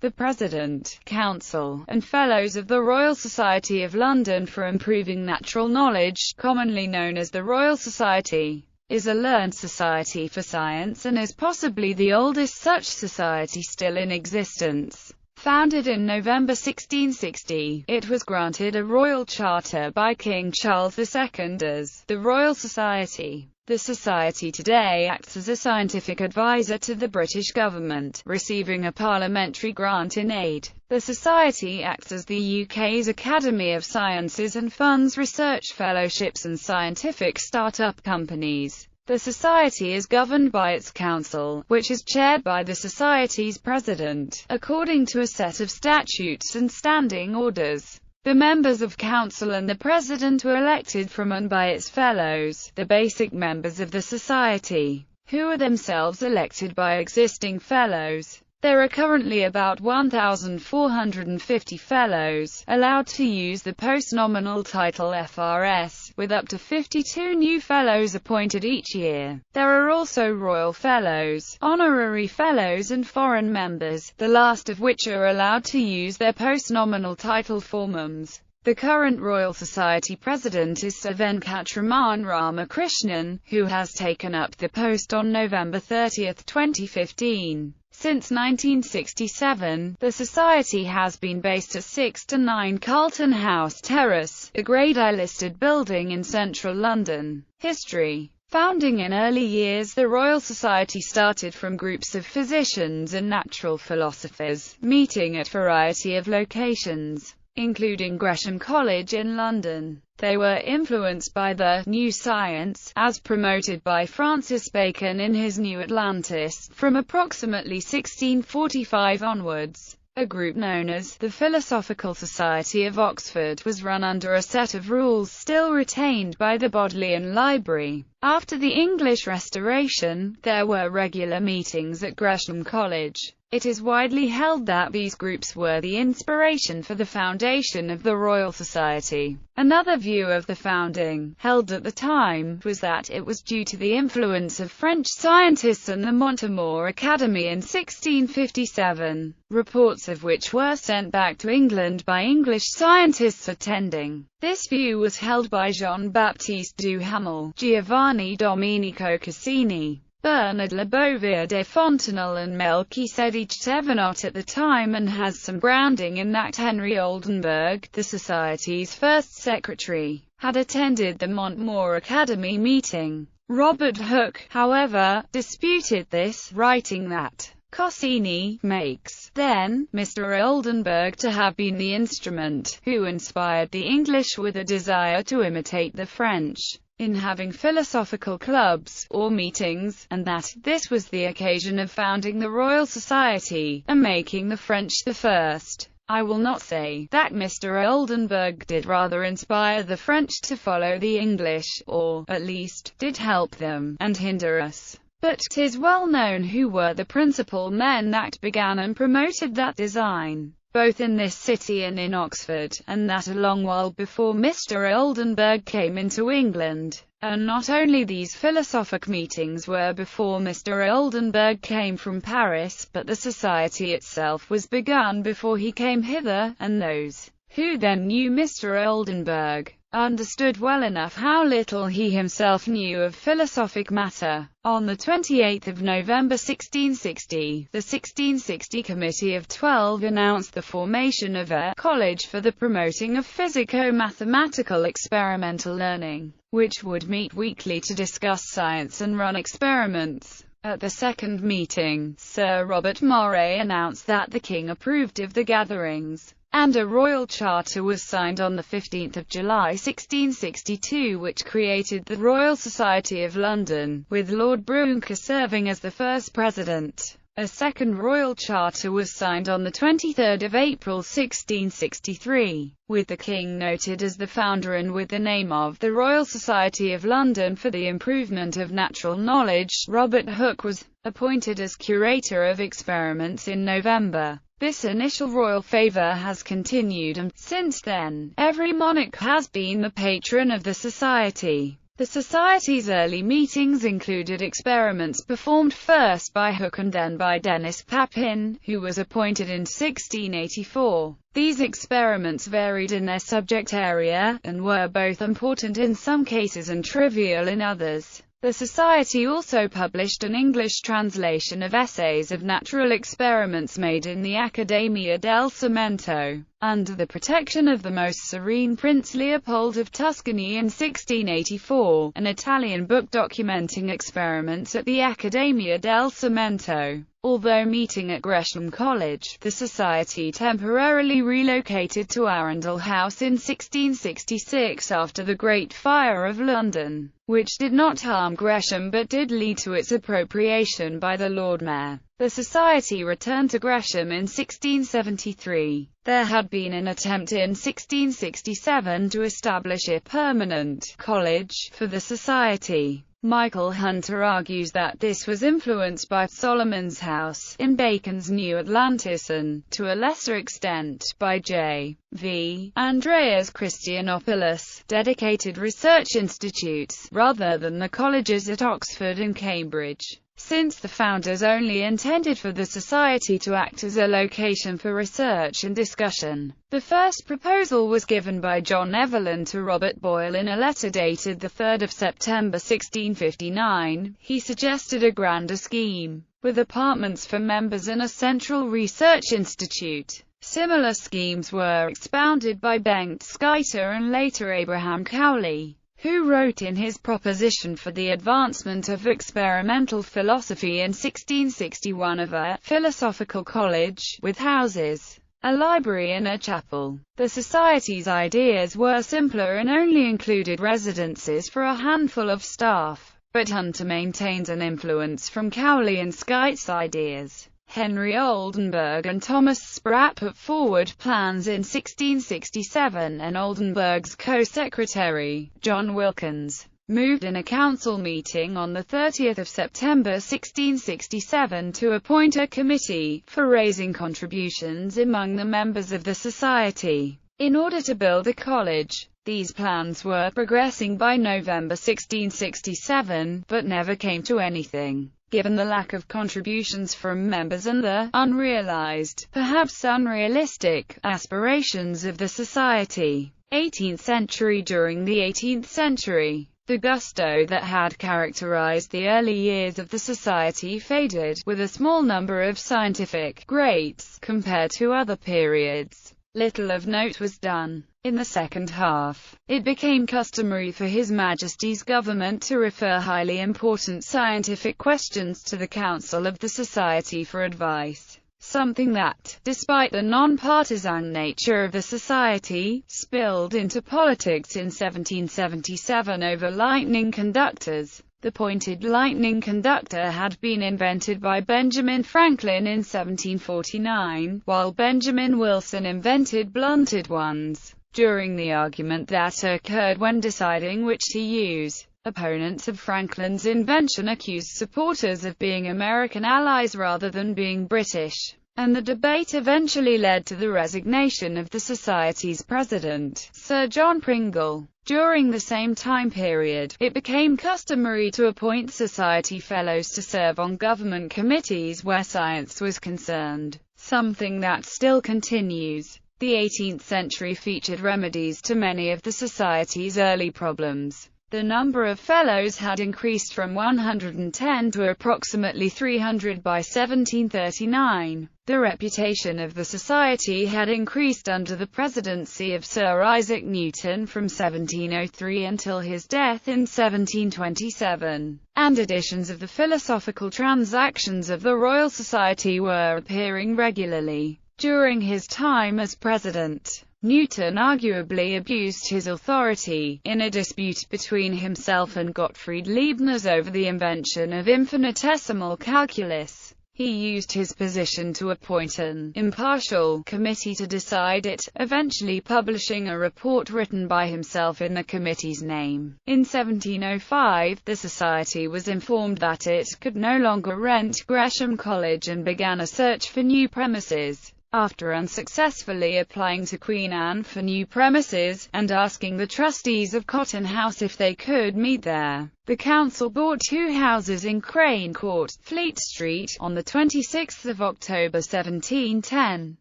the President, Council, and Fellows of the Royal Society of London for Improving Natural Knowledge, commonly known as the Royal Society, is a learned society for science and is possibly the oldest such society still in existence. Founded in November 1660, it was granted a royal charter by King Charles II as the Royal Society. The Society today acts as a scientific advisor to the British government, receiving a parliamentary grant in aid. The Society acts as the UK's Academy of Sciences and funds research fellowships and scientific start-up companies. The Society is governed by its council, which is chaired by the Society's president, according to a set of statutes and standing orders. The members of council and the president were elected from and by its fellows, the basic members of the society, who are themselves elected by existing fellows. There are currently about 1,450 fellows allowed to use the post-nominal title FRS, with up to 52 new fellows appointed each year. There are also Royal Fellows, Honorary Fellows and Foreign Members, the last of which are allowed to use their post-nominal title formums. The current Royal Society president is Sir Venkatraman Ramakrishnan, who has taken up the post on November 30, 2015. Since 1967, the Society has been based at 6-9 Carlton House Terrace, a Grade I listed building in central London. History. Founding in early years, the Royal Society started from groups of physicians and natural philosophers, meeting at a variety of locations, including Gresham College in London. They were influenced by the New Science, as promoted by Francis Bacon in his New Atlantis, from approximately 1645 onwards. A group known as the Philosophical Society of Oxford was run under a set of rules still retained by the Bodleian Library. After the English Restoration, there were regular meetings at Gresham College. It is widely held that these groups were the inspiration for the foundation of the Royal Society. Another view of the founding, held at the time, was that it was due to the influence of French scientists and the Montemor Academy in 1657, reports of which were sent back to England by English scientists attending. This view was held by Jean-Baptiste Duhamel, Giovanni Domenico Cassini, Bernard Le Bovier de Fontenelle and Melchisedec Thévenot at the time, and has some grounding in that Henry Oldenburg, the Society's first secretary, had attended the Montemor Academy meeting. Robert Hooke, however, disputed this, writing that Cassini makes, then, Mr. Oldenburg to have been the instrument who inspired the English with a desire to imitate the French in having philosophical clubs, or meetings, and that this was the occasion of founding the Royal Society, and making the French the first. I will not say that Mr. Oldenburg did rather inspire the French to follow the English, or, at least, did help them, and hinder us. But 'tis well known who were the principal men that began and promoted that design, both in this city and in Oxford, and that a long while before Mr. Oldenburg came into England. And not only these philosophic meetings were before Mr. Oldenburg came from Paris, but the society itself was begun before he came hither, and those who then knew Mr. Oldenburg understood well enough how little he himself knew of philosophic matter. On the 28th of November 1660, the 1660 Committee of 12 announced the formation of a college for the promoting of physico-mathematical experimental learning, which would meet weekly to discuss science and run experiments. At the second meeting, Sir Robert Moray announced that the King approved of the gatherings, and a royal charter was signed on 15 July 1662 which created the Royal Society of London, with Lord Brouncker serving as the first president. A second royal charter was signed on 23 April 1663, with the King noted as the founder and with the name of the Royal Society of London for the Improvement of Natural Knowledge. Robert Hooke was appointed as curator of experiments in November. This initial royal favour has continued, and, since then, every monarch has been the patron of the Society. The Society's early meetings included experiments performed first by Hooke and then by Denis Papin, who was appointed in 1684. These experiments varied in their subject area, and were both important in some cases and trivial in others. The Society also published an English translation of essays of natural experiments made in the Accademia del Cimento, under the protection of the most serene Prince Leopold of Tuscany in 1684, an Italian book documenting experiments at the Accademia del Cimento. Although meeting at Gresham College, the Society temporarily relocated to Arundel House in 1666 after the Great Fire of London, which did not harm Gresham but did lead to its appropriation by the Lord Mayor. The Society returned to Gresham in 1673. There had been an attempt in 1667 to establish a permanent college for the Society. Michael Hunter argues that this was influenced by Solomon's House in Bacon's New Atlantis and, to a lesser extent, by J.V. Andreas Christianopoulos' dedicated research institutes, rather than the colleges at Oxford and Cambridge. Since the founders only intended for the Society to act as a location for research and discussion, the first proposal was given by John Evelyn to Robert Boyle in a letter dated 3 September 1659. He suggested a grander scheme, with apartments for members and a central research institute. Similar schemes were expounded by Bengt Skytter and later Abraham Cowley, who wrote in his proposition for the advancement of experimental philosophy in 1661 of a philosophical college, with houses, a library and a chapel. The Society's ideas were simpler and only included residences for a handful of staff, but Hunter maintains an influence from Cowley and Skytter's ideas. Henry Oldenburg and Thomas Sprat put forward plans in 1667, and Oldenburg's co-secretary, John Wilkins, moved in a council meeting on 30 September 1667 to appoint a committee for raising contributions among the members of the Society, in order to build a college. These plans were progressing by November 1667, but never came to anything. Given the lack of contributions from members and the unrealized, perhaps unrealistic, aspirations of the Society. 18th century. During the 18th century, the gusto that had characterized the early years of the Society faded, with a small number of scientific greats, compared to other periods. Little of note was done. In the second half, it became customary for His Majesty's government to refer highly important scientific questions to the Council of the Society for advice, something that, despite the non-partisan nature of the Society, spilled into politics in 1777 over lightning conductors. The pointed lightning conductor had been invented by Benjamin Franklin in 1749, while Benjamin Wilson invented blunted ones. During the argument that occurred when deciding which to use, opponents of Franklin's invention accused supporters of being American allies rather than being British, and the debate eventually led to the resignation of the Society's president, Sir John Pringle. During the same time period, it became customary to appoint Society Fellows to serve on government committees where science was concerned, something that still continues. The 18th century featured remedies to many of the Society's early problems. The number of fellows had increased from 110 to approximately 300 by 1739. The reputation of the Society had increased under the presidency of Sir Isaac Newton from 1703 until his death in 1727, and editions of the Philosophical Transactions of the Royal Society were appearing regularly. During his time as president, Newton arguably abused his authority, in a dispute between himself and Gottfried Leibniz over the invention of infinitesimal calculus. He used his position to appoint an impartial committee to decide it, eventually publishing a report written by himself in the committee's name. In 1705, the Society was informed that it could no longer rent Gresham College and began a search for new premises. After unsuccessfully applying to Queen Anne for new premises, and asking the trustees of Cotton House if they could meet there, the council bought 2 houses in Crane Court, Fleet Street, on 26 October 1710.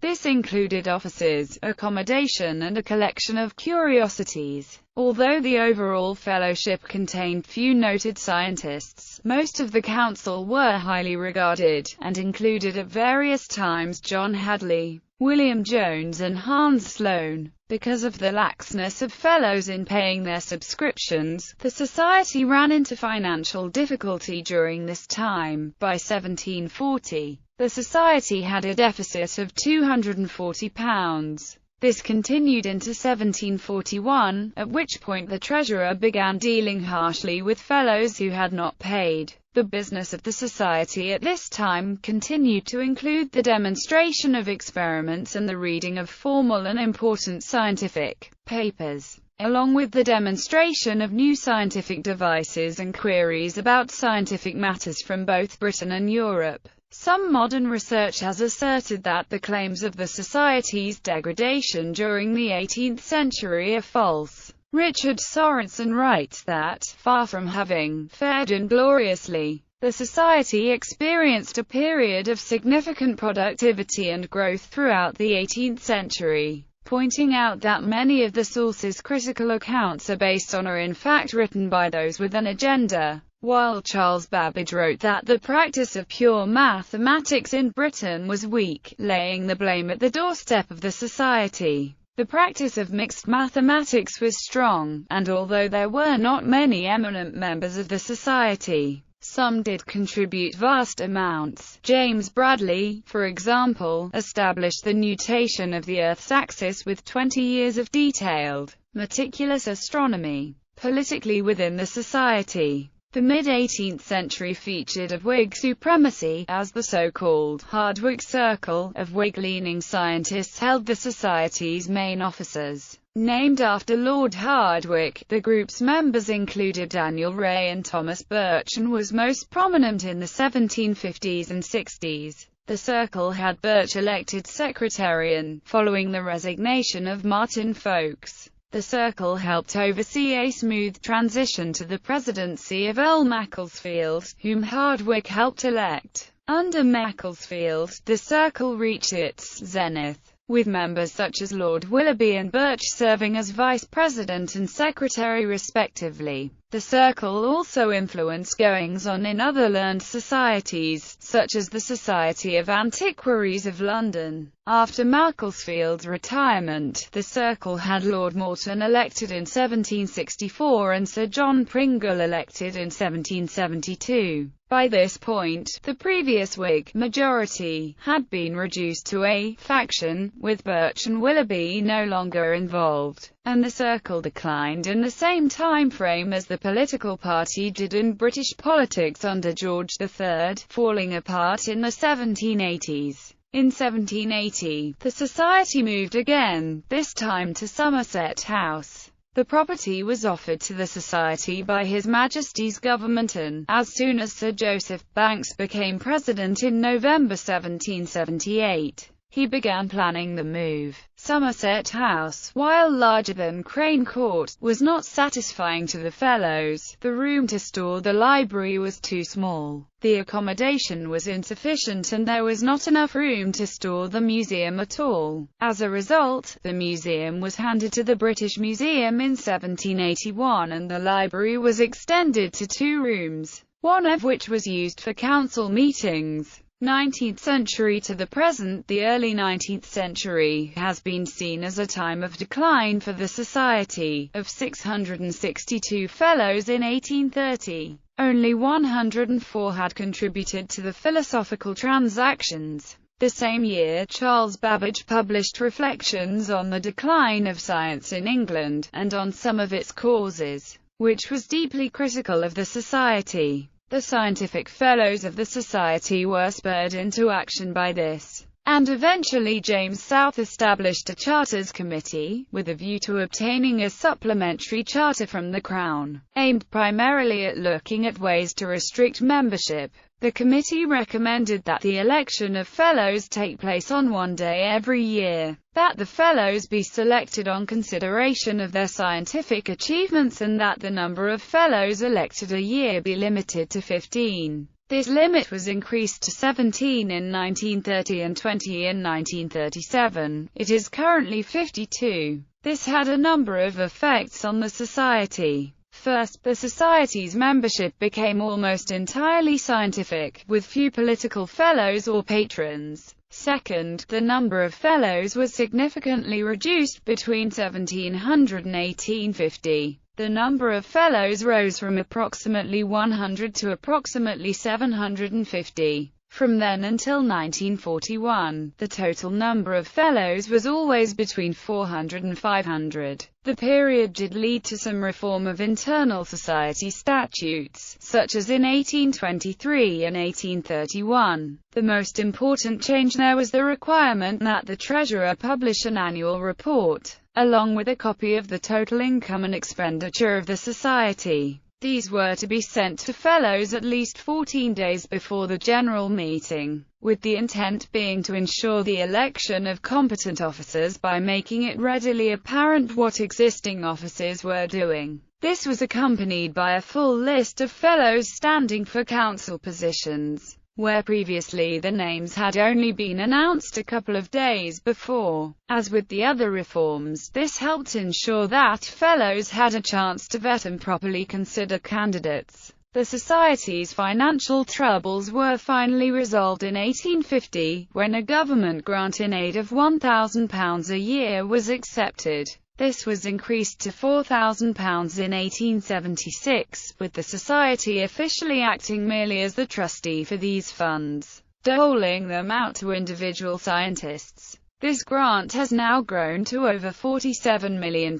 This included offices, accommodation and a collection of curiosities. Although the overall fellowship contained few noted scientists, most of the council were highly regarded, and included at various times John Hadley, William Jones and Hans Sloane. Because of the laxness of fellows in paying their subscriptions, the society ran into financial difficulty during this time. By 1740, the society had a deficit of £240. This continued into 1741, at which point the treasurer began dealing harshly with fellows who had not paid. The business of the society at this time continued to include the demonstration of experiments and the reading of formal and important scientific papers, along with the demonstration of new scientific devices and queries about scientific matters from both Britain and Europe. Some modern research has asserted that the claims of the society's degradation during the 18th century are false. Richard Sorensen writes that, far from having fared ingloriously, the society experienced a period of significant productivity and growth throughout the 18th century, pointing out that many of the sources critical accounts are based on are in fact written by those with an agenda. While Charles Babbage wrote that the practice of pure mathematics in Britain was weak, laying the blame at the doorstep of the society, the practice of mixed mathematics was strong, and although there were not many eminent members of the society, some did contribute vast amounts. James Bradley, for example, established the nutation of the Earth's axis with 20 years of detailed, meticulous astronomy. Politically within the society, the mid-18th century featured of Whig supremacy, as the so-called Hardwicke Circle of Whig-leaning scientists held the society's main offices. Named after Lord Hardwicke, the group's members included Daniel Ray and Thomas Birch, and was most prominent in the 1750s and 60s. The Circle had Birch elected secretarian, following the resignation of Martin Folkes. The Circle helped oversee a smooth transition to the presidency of Earl Macclesfield, whom Hardwicke helped elect. Under Macclesfield, the Circle reached its zenith, with members such as Lord Willoughby and Birch serving as vice president and secretary respectively. The Circle also influenced goings-on in other learned societies, such as the Society of Antiquaries of London. After Macclesfield's retirement, the Circle had Lord Morton elected in 1764 and Sir John Pringle elected in 1772. By this point, the previous Whig majority had been reduced to a faction, with Birch and Willoughby no longer involved, and the Circle declined in the same time frame as the political party did in British politics under George III, falling apart in the 1780s. In 1780, the society moved again, this time to Somerset House. The property was offered to the society by His Majesty's government, and, as soon as Sir Joseph Banks became president in November 1778, he began planning the move. Somerset House, while larger than Crane Court, was not satisfying to the fellows. The room to store the library was too small, the accommodation was insufficient, and there was not enough room to store the museum at all. As a result, the museum was handed to the British Museum in 1781, and the library was extended to 2 rooms, one of which was used for council meetings. 19th century to the present. The early 19th century has been seen as a time of decline for the society. Of 662 fellows in 1830, only 104 had contributed to the Philosophical Transactions. The same year, Charles Babbage published Reflections on the Decline of Science in England, and on some of its causes, which was deeply critical of the society. The scientific fellows of the society were spurred into action by this, and eventually James South established a Charters Committee, with a view to obtaining a supplementary charter from the Crown, aimed primarily at looking at ways to restrict membership. The committee recommended that the election of fellows take place on one day every year, that the fellows be selected on consideration of their scientific achievements, and that the number of fellows elected a year be limited to 15. This limit was increased to 17 in 1930 and 20 in 1937. It is currently 52. This had a number of effects on the society. First, the society's membership became almost entirely scientific, with few political fellows or patrons. Second, the number of fellows was significantly reduced between 1700 and 1850. The number of fellows rose from approximately 100 to approximately 750. From then until 1941, the total number of fellows was always between 400 and 500. The period did lead to some reform of internal society statutes, such as in 1823 and 1831. The most important change there was the requirement that the treasurer publish an annual report, along with a copy of the total income and expenditure of the society. These were to be sent to fellows at least 14 days before the general meeting, with the intent being to ensure the election of competent officers by making it readily apparent what existing officers were doing. This was accompanied by a full list of fellows standing for council positions, where previously the names had only been announced a couple of days before. As with the other reforms, this helped ensure that fellows had a chance to vet and properly consider candidates. The Society's financial troubles were finally resolved in 1850, when a government grant in aid of £1,000 a year was accepted. This was increased to £4,000 in 1876, with the Society officially acting merely as the trustee for these funds, doling them out to individual scientists. This grant has now grown to over £47 million,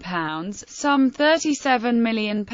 some £37 million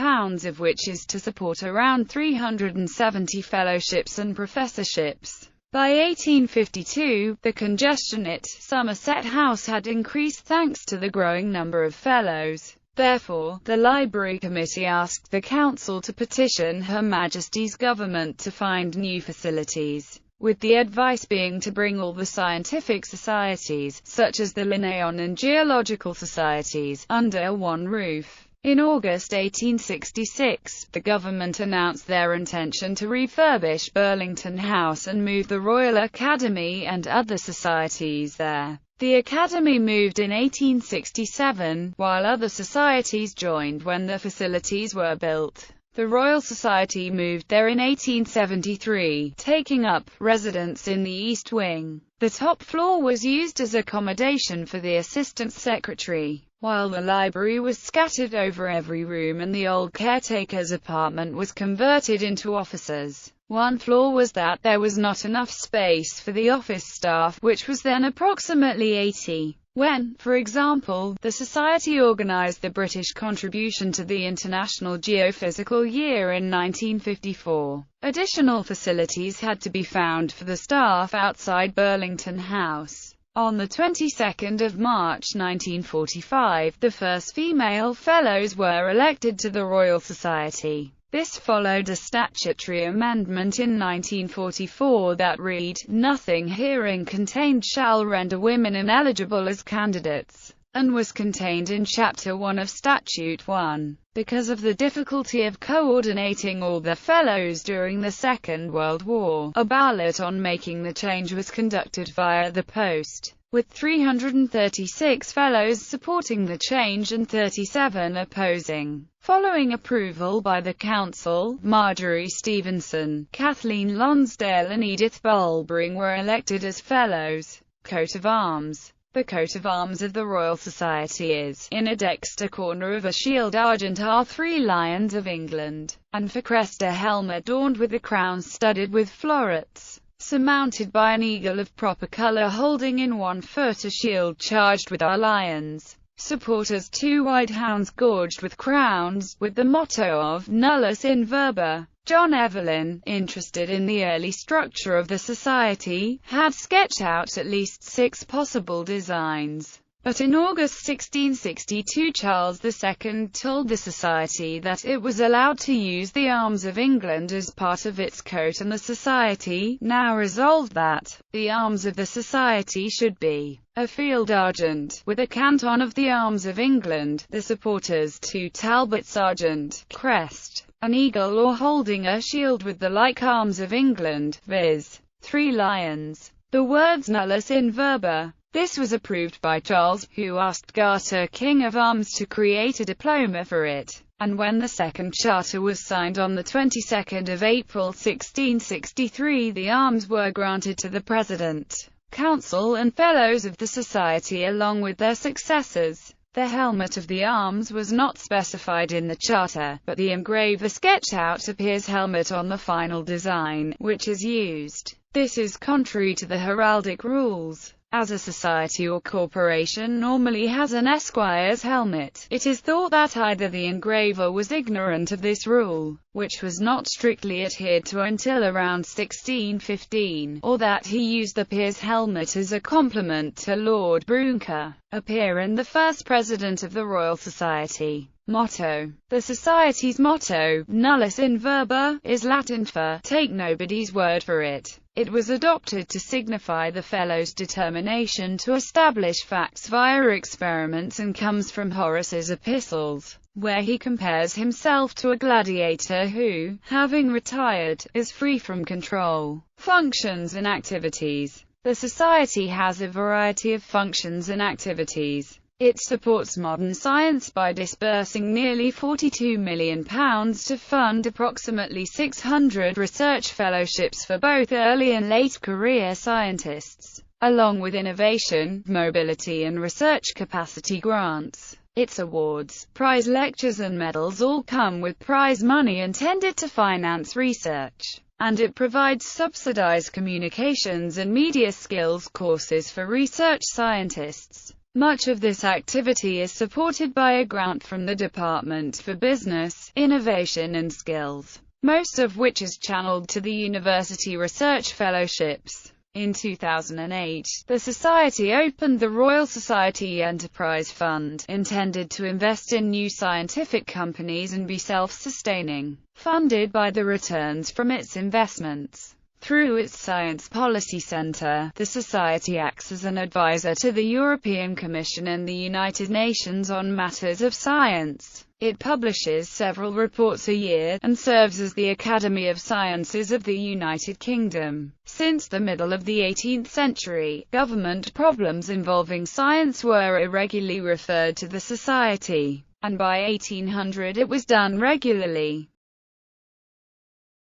of which is to support around 370 fellowships and professorships. By 1852, the congestion at Somerset House had increased thanks to the growing number of fellows. Therefore, the Library Committee asked the Council to petition Her Majesty's government to find new facilities, with the advice being to bring all the scientific societies, such as the Linnean and Geological Societies, under one roof. In August 1866, the government announced their intention to refurbish Burlington House and move the Royal Academy and other societies there. The Academy moved in 1867, while other societies joined when the facilities were built. The Royal Society moved there in 1873, taking up residence in the East Wing. The top floor was used as accommodation for the Assistant Secretary, while the library was scattered over every room and the old caretaker's apartment was converted into offices. One flaw was that there was not enough space for the office staff, which was then approximately 80. When, for example, the Society organized the British contribution to the International Geophysical Year in 1954, additional facilities had to be found for the staff outside Burlington House. On the 22nd of March 1945, the first female fellows were elected to the Royal Society. This followed a statutory amendment in 1944 that read, "Nothing herein contained shall render women ineligible as candidates," and was contained in Chapter 1 of Statute 1. Because of the difficulty of coordinating all the fellows during the Second World War, a ballot on making the change was conducted via the post, with 336 fellows supporting the change and 37 opposing. Following approval by the Council, Marjorie Stevenson, Kathleen Lonsdale and Edith Bulbring were elected as fellows. Coat of Arms. The coat of arms of the Royal Society is, in a dexter corner of a shield argent are 3 lions of England, and for crest a helm adorned with a crown studded with florets, surmounted by an eagle of proper colour holding in one foot a shield charged with our lions. Supporters 2 white hounds gorged with crowns, with the motto of Nullus in Verba. John Evelyn, interested in the early structure of the Society, had sketched out at least 6 possible designs. But in August 1662 Charles II told the Society that it was allowed to use the arms of England as part of its coat, and the Society now resolved that the arms of the Society should be a field argent, with a canton of the arms of England, the supporters two Talbots argent, crest, an eagle or holding a shield with the like arms of England, viz. 3 lions. The words nullus in verba. This was approved by Charles, who asked Garter, King of Arms, to create a diploma for it, and when the Second Charter was signed on the 22nd of April 1663, the arms were granted to the President, Council and Fellows of the Society along with their successors. The helmet of the arms was not specified in the Charter, but the engraver sketched out a peer's helmet on the final design, which is used. This is contrary to the heraldic rules, as a society or corporation normally has an esquire's helmet. It is thought that either the engraver was ignorant of this rule, which was not strictly adhered to until around 1615, or that he used the peer's helmet as a compliment to Lord Brouncker, a peer and the first president of the Royal Society. Motto. The Society's motto, nullus in verba, is Latin for, take nobody's word for it. It was adopted to signify the Fellows' determination to establish facts via experiments, and comes from Horace's Epistles, where he compares himself to a gladiator who, having retired, is free from control. Functions and activities. The Society has a variety of functions and activities. It supports modern science by disbursing nearly £42 million to fund approximately 600 research fellowships for both early and late career scientists, along with innovation, mobility and research capacity grants. Its awards, prize lectures and medals all come with prize money intended to finance research, and it provides subsidized communications and media skills courses for research scientists. Much of this activity is supported by a grant from the Department for Business, Innovation and Skills, most of which is channeled to the University Research Fellowships. In 2008, the Society opened the Royal Society Enterprise Fund, intended to invest in new scientific companies and be self-sustaining, funded by the returns from its investments. Through its Science Policy Centre, the Society acts as an advisor to the European Commission and the United Nations on matters of science. It publishes several reports a year, and serves as the Academy of Sciences of the United Kingdom. Since the middle of the 18th century, government problems involving science were irregularly referred to the Society, and by 1800 it was done regularly.